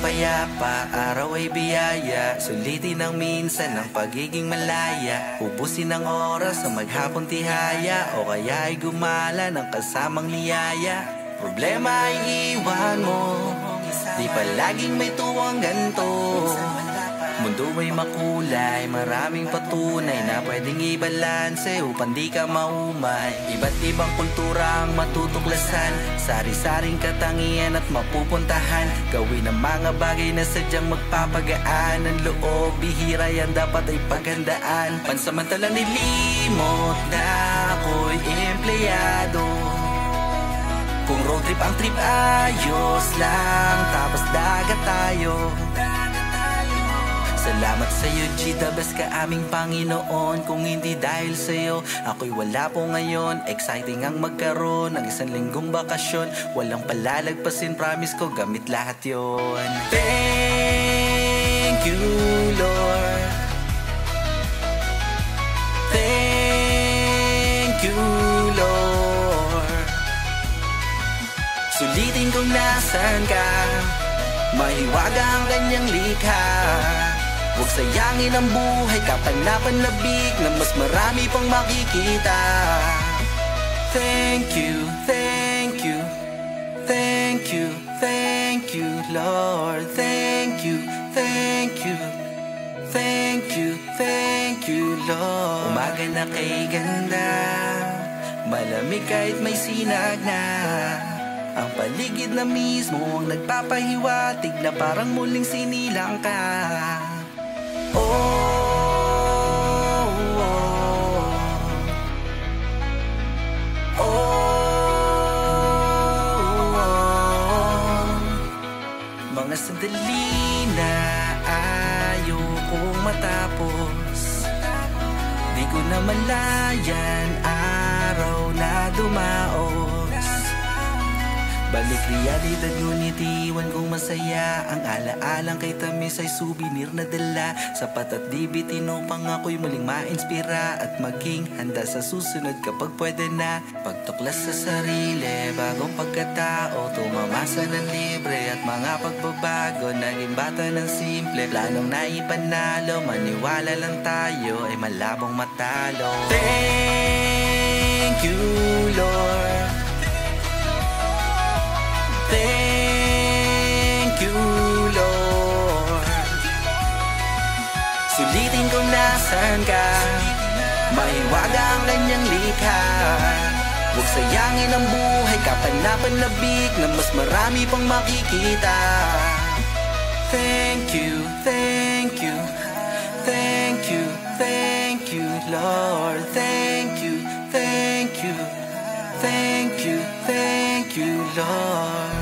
payapa, araw ay biyaya. Sulitin ang minsan ng pagiging malaya. Ubusin ang oras sa maghapon tihaya, o kaya ay gumala ng kasamang niyaya. Problema ay iwan mo, di palaging may tuwang ganto. Mundo ay makulay, maraming patunay na pwedeng ibalanse upang di ka maumay. Iba't ibang kultura ang matutuklasan, sari-saring katangian at mapupuntahan. Gawin ang mga bagay na sadyang magpapagaan. Ang loob, bihira yan dapat ay paghandaan. Pansamantalang nilimot na ako'y empleyado. Kung road trip ang trip, ayos lang, tapos dagat tayo. Salamat sa'yo G, the best ka aming Panginoon. Kung hindi dahil sa'yo, ako'y wala po ngayon. Exciting ang magkaroon ng isang linggong bakasyon. Walang palalagpasin, promise ko gamit lahat yon. Thank you Lord, thank you Lord. Sulitin kung nasan ka, mahiwaga ang kanyang likha. Huwag sayangin ang buhay, kapanapanlabik na mas marami pang makikita. Thank you, thank you, thank you, thank you Lord. Thank you, thank you, thank you, thank you Lord. Umaga na kay ganda, malamig kahit may sinag na. Ang paligid na mismo ang nagpapahiwatig na parang muling sinilang ka. Oh, oh, oh, oh, oh. Mga sandali na ayokong matapos, di ko na malayan araw na dumaos. Balik realidad ngunit iwan kong masaya. Ang alaalang kay tamis ay souvenir na dala. Sapat at di bitin upang ako'y muling ma-inspira at maging handa sa susunod kapag pwede na. Pagtuklas sa sarili, bagong pagkatao, tumamasa ng libre at mga pagbabago. Naging bata ng simple, planong naipanalo. Maniwala lang tayo ay malabong matalo. Thank you Lord, thank you Lord. Sulitin kung nasan ka, mahiwaga ang kanyang likha. Huwag sayangin ang buhay, kapanapanlabik na mas marami pang makikita. Thank you, thank you, thank you, thank you Lord. Thank you, thank you, thank you, thank you Lord.